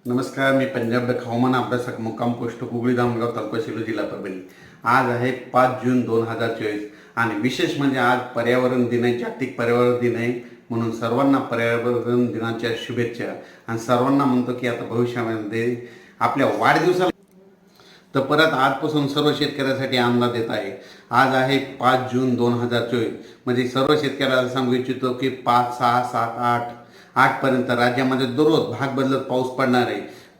नमस्कार, मी पंजाब हवामान अभ्यासक मुक्काम पोस्ट कुगळी दामगाव तालुका सेलू जिल्हा परभणी। आज आहे 5 जून 2024 आणि विशेष म्हणजे आज पर्यावरण दिन आहे, जागतिक पर्यावरण दिन आहे। म्हणून सर्वांना पर्यावरण दिनाच्या शुभेच्छा आणि सर्वांना म्हणतो की आता भविष्यामध्ये आपल्या वाढदिवसाला तर परत आजपासून सर्व शेतकऱ्यांसाठी अंदाज देत आहे। आज आहे 5 जून 2024 म्हणजे सर्व शेतकऱ्याला सांगू इच्छितो की 5, 6, 7, 8 पर्यंत राज्यामध्ये दररोज भाग बदलत पाऊस पडणार आहे।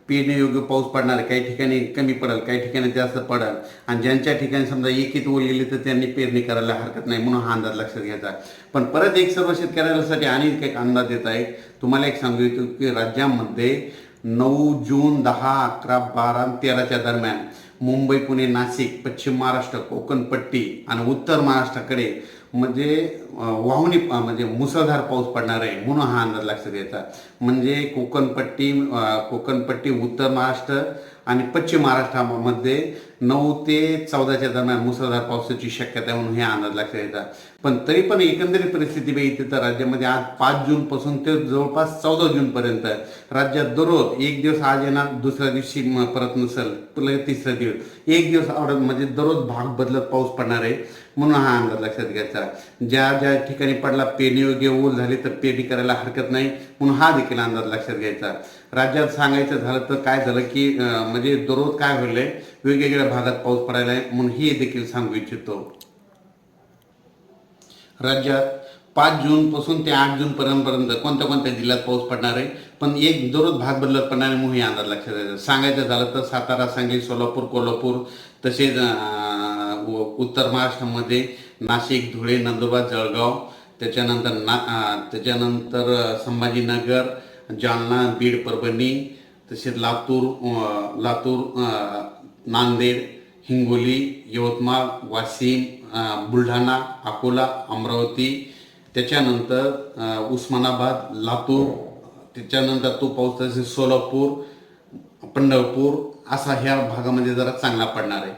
पेरण्यायोग्य पाऊस पडणार आहे, काही ठिकाणी कमी पडेल, काही ठिकाणी जास्त पडेल आणि ज्यांच्या ठिकाणी समजा एकीत ओल गेली तर त्यांनी पेरणी करायला हरकत नाही, म्हणून हा अंदाज लक्षात घ्यायचा। पण परत एक सर्व शेतकऱ्यांसाठी आणि एक अंदाज देत आहे। तुम्हाला एक सांगू इच्छितो की राज्यामध्ये 9 जून 10, 11, 12 आणि 13च्या दरम्यान मुंबई, पुणे, नाशिक, पश्चिम महाराष्ट्र, कोकण पट्टी आणि उत्तर महाराष्ट्राकडे म्हणजे वाहुनी म्हणजे मुसळधार पाऊस पडणार आहे, म्हणून हा अंदाज लक्षात घ्यायचा। म्हणजे कोकणपट्टी, उत्तर महाराष्ट्र आणि पश्चिम महाराष्ट्रामध्ये 9 ते 14च्या दरम्यान मुसळधार पावसाची शक्यता आहे, म्हणून हे अंदाज लक्षात घ्यायचा। पण तरी पण एकंदरीत परिस्थिती बघितली तर राज्यामध्ये आज 5 जून पासून ते जवळपास 14 जून पर्यंत राज्यात दररोज एक दिवस आज येणार, दुसऱ्या दिवशी परत नसेल, पुढे तिसरा दिवस एक दिवस आवडत म्हणजे दररोज भाग बदलत पाऊस पडणार आहे, म्हणून हा अंदाज लक्षात घ्यायचा। ज्या ज्या ठिकाणी पडला पेरणीयोग्य ओल झाली तर पेरणी करायला हरकत नाही, म्हणून हा देखील अंदाज लक्षात घ्यायचा। राज्यात सांगायचं झालं तर काय झालं की म्हणजे दररोज काय होईल वेगवेगळ्या भागात पाऊस पडायला आहे, म्हणून हे देखील सांगू इच्छितो। राज्यात 5 जून पासून ते 8 जून पर्यंत कोणत्या कोणत्या जिल्ह्यात पाऊस पडणार आहे, पण एक दररोज भाग बदलत पडणार आहे, म्हणून हे अंदाज लक्षात घ्यायचा। सांगायचं झालं तर सातारा, सांगली, सोलापूर, कोल्हापूर, तसेच उत्तर महाराष्ट्रामध्ये नाशिक, धुळे, नंदुरबार, जळगाव, त्याच्यानंतर संभाजीनगर, जालना, बीड, परभणी, तसेच लातूर, नांदेड, हिंगोली, यवतमाळ, वाशिम, बुलढाणा, अकोला, अमरावती, त्याच्यानंतर उस्मानाबाद, लातूर, त्याच्यानंतर तो पाऊस तसेच सोलापूर, पंढरपूर असा ह्या भागामध्ये जरा चांगला पडणार आहे।